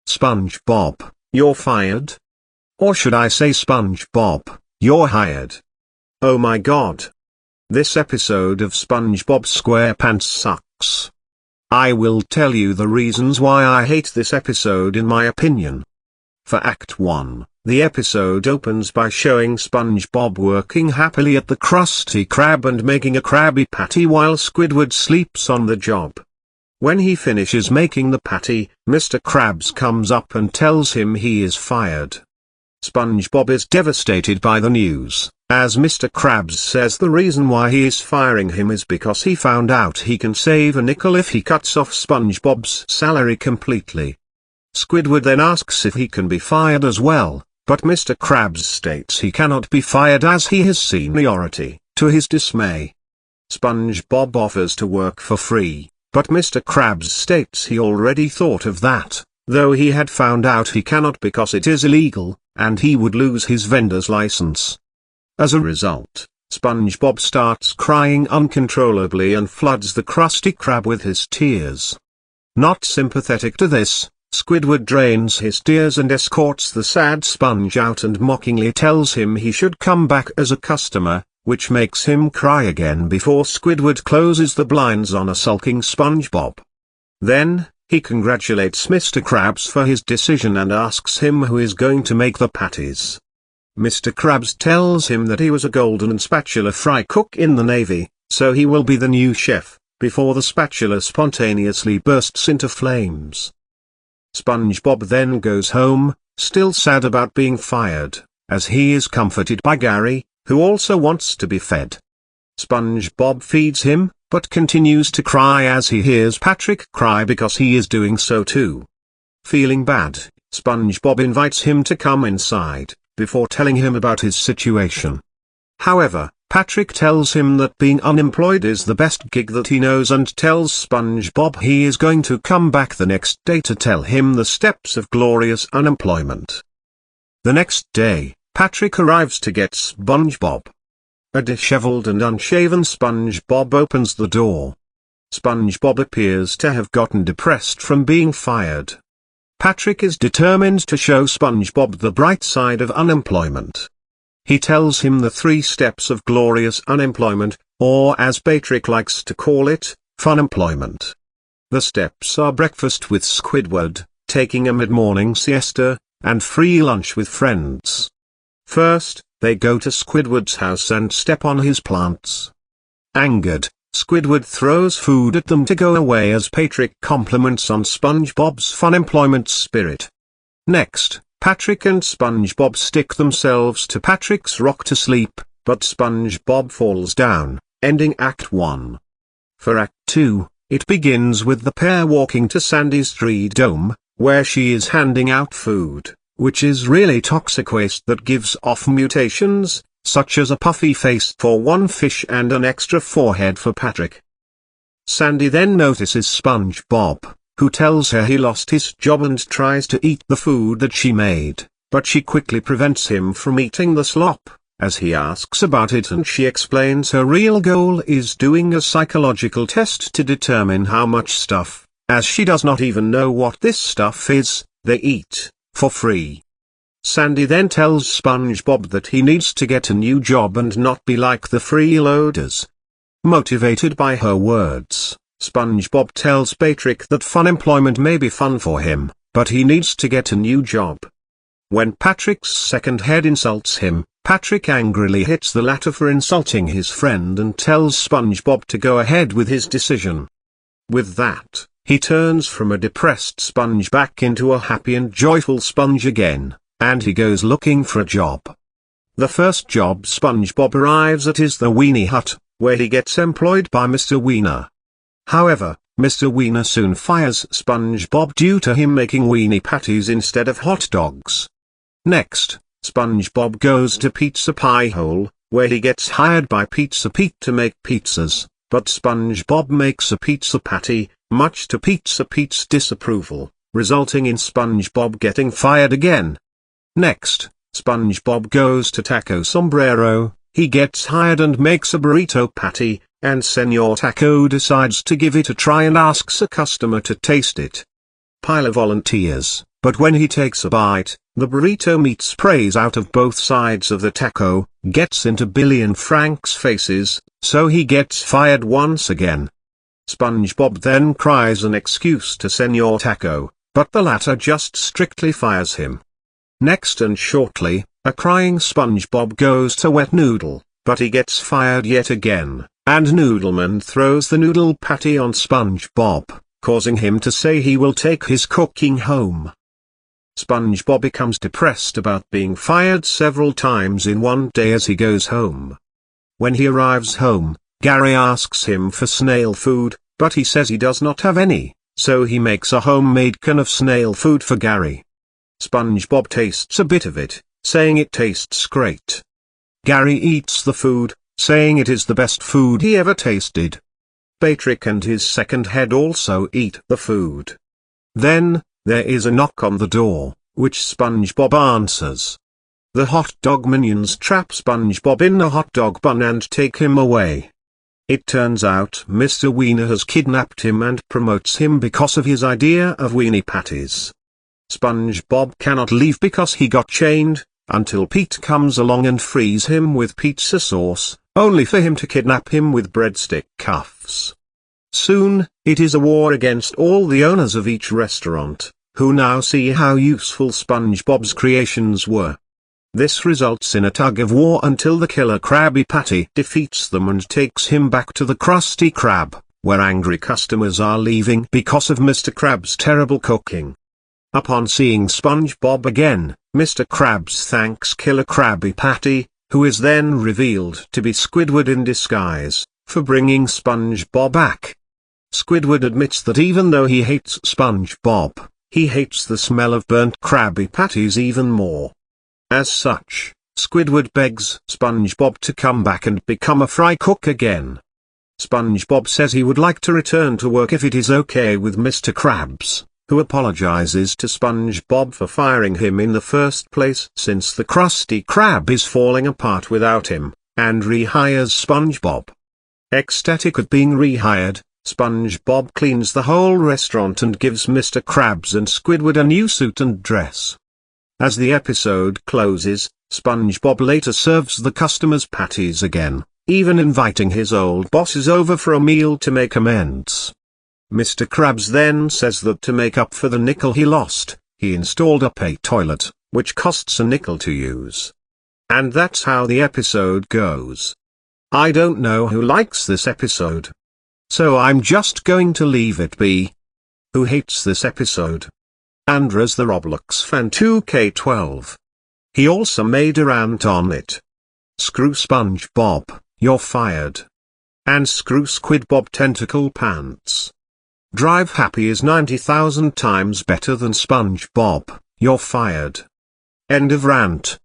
SpongeBob, you're fired? Or should I say SpongeBob, you're hired? Oh my god. This episode of SpongeBob SquarePants sucks. I will tell you the reasons why I hate this episode in my opinion. For Act 1, the episode opens by showing SpongeBob working happily at the Krusty Krab and making a Krabby Patty while Squidward sleeps on the job. When he finishes making the patty, Mr. Krabs comes up and tells him he is fired. SpongeBob is devastated by the news, as Mr. Krabs says the reason why he is firing him is because he found out he can save a nickel if he cuts off SpongeBob's salary completely. Squidward then asks if he can be fired as well, but Mr. Krabs states he cannot be fired as he has seniority, to his dismay. SpongeBob offers to work for free, but Mr. Krabs states he already thought of that, though he had found out he cannot because it is illegal, and he would lose his vendor's license. As a result, SpongeBob starts crying uncontrollably and floods the Krusty Krab with his tears. Not sympathetic to this, Squidward drains his tears and escorts the sad sponge out and mockingly tells him he should come back as a customer, which makes him cry again before Squidward closes the blinds on a sulking SpongeBob. Then, he congratulates Mr. Krabs for his decision and asks him who is going to make the patties. Mr. Krabs tells him that he was a golden spatula fry cook in the Navy, so he will be the new chef, before the spatula spontaneously bursts into flames. SpongeBob then goes home, still sad about being fired, as he is comforted by Gary, who also wants to be fed. SpongeBob feeds him, but continues to cry as he hears Patrick cry because he is doing so too. Feeling bad, SpongeBob invites him to come inside, before telling him about his situation. However, Patrick tells him that being unemployed is the best gig that he knows and tells SpongeBob he is going to come back the next day to tell him the steps of glorious unemployment. The next day, Patrick arrives to get SpongeBob. A disheveled and unshaven SpongeBob opens the door. SpongeBob appears to have gotten depressed from being fired. Patrick is determined to show SpongeBob the bright side of unemployment. He tells him the 3 steps of glorious unemployment, or as Patrick likes to call it, Funemployment. The steps are breakfast with Squidward, taking a mid-morning siesta, and free lunch with friends. First, they go to Squidward's house and step on his plants. Angered, Squidward throws food at them to go away as Patrick compliments on SpongeBob's Funemployment spirit. Next, Patrick and SpongeBob stick themselves to Patrick's rock to sleep, but SpongeBob falls down, ending Act 1. For Act 2, it begins with the pair walking to Sandy's tree dome, where she is handing out food, which is really toxic waste that gives off mutations, such as a puffy face for one fish and an extra forehead for Patrick. Sandy then notices SpongeBob, who tells her he lost his job and tries to eat the food that she made, but she quickly prevents him from eating the slop, as he asks about it and she explains her real goal is doing a psychological test to determine how much stuff, as she does not even know what this stuff is, they eat for free. Sandy then tells SpongeBob that he needs to get a new job and not be like the freeloaders. Motivated by her words, SpongeBob tells Patrick that funemployment may be fun for him, but he needs to get a new job. When Patrick's second head insults him, Patrick angrily hits the latter for insulting his friend and tells SpongeBob to go ahead with his decision. With that, he turns from a depressed sponge back into a happy and joyful sponge again, and he goes looking for a job. The first job SpongeBob arrives at is the Weenie Hut, where he gets employed by Mr. Wiener. However, Mr. Wiener soon fires SpongeBob due to him making weenie patties instead of hot dogs. Next, SpongeBob goes to Pizza Pie Hole, where he gets hired by Pizza Pete to make pizzas, but SpongeBob makes a pizza patty, much to Pizza Pete's disapproval, resulting in SpongeBob getting fired again. Next, SpongeBob goes to Taco Sombrero, he gets hired and makes a burrito patty, and Senor Taco decides to give it a try and asks a customer to taste it. Pile volunteers, but when he takes a bite, the burrito meat sprays out of both sides of the taco, gets into Billy and Frank's faces, so he gets fired once again. SpongeBob then cries an excuse to Senor Taco, but the latter just strictly fires him. Next and shortly, a crying SpongeBob goes to Wet Noodle, but he gets fired yet again, and Noodleman throws the noodle patty on SpongeBob, causing him to say he will take his cooking home. SpongeBob becomes depressed about being fired several times in one day as he goes home. When he arrives home, Gary asks him for snail food, but he says he does not have any, so he makes a homemade can of snail food for Gary. SpongeBob tastes a bit of it, saying it tastes great. Gary eats the food, saying it is the best food he ever tasted. Patrick and his second head also eat the food. Then, there is a knock on the door, which SpongeBob answers. The hot dog minions trap SpongeBob in a hot dog bun and take him away. It turns out Mr. Wiener has kidnapped him and promotes him because of his idea of weenie patties. SpongeBob cannot leave because he got chained, until Pete comes along and frees him with pizza sauce, only for him to kidnap him with breadstick cuffs. Soon, it is a war against all the owners of each restaurant, who now see how useful SpongeBob's creations were. This results in a tug-of-war until the killer Krabby Patty defeats them and takes him back to the Krusty Krab, where angry customers are leaving because of Mr. Krabs' terrible cooking. Upon seeing SpongeBob again, Mr. Krabs thanks killer Krabby Patty, who is then revealed to be Squidward in disguise, for bringing SpongeBob back. Squidward admits that even though he hates SpongeBob, he hates the smell of burnt Krabby Patties even more. As such, Squidward begs SpongeBob to come back and become a fry cook again. SpongeBob says he would like to return to work if it is okay with Mr. Krabs, who apologizes to SpongeBob for firing him in the first place since the Krusty Krab is falling apart without him, and rehires SpongeBob. Ecstatic at being rehired, SpongeBob cleans the whole restaurant and gives Mr. Krabs and Squidward a new suit and dress. As the episode closes, SpongeBob later serves the customers patties again, even inviting his old bosses over for a meal to make amends. Mr. Krabs then says that to make up for the nickel he lost, he installed a pay toilet, which costs a nickel to use. And that's how the episode goes. I don't know who likes this episode, so I'm just going to leave it be. Who hates this episode? Andres the Roblox fan 2K12. He also made a rant on it. Screw SpongeBob, you're fired. And screw SquidBob Tentacle Pants. Drive Happy is 90,000 times better than SpongeBob, you're fired. End of rant.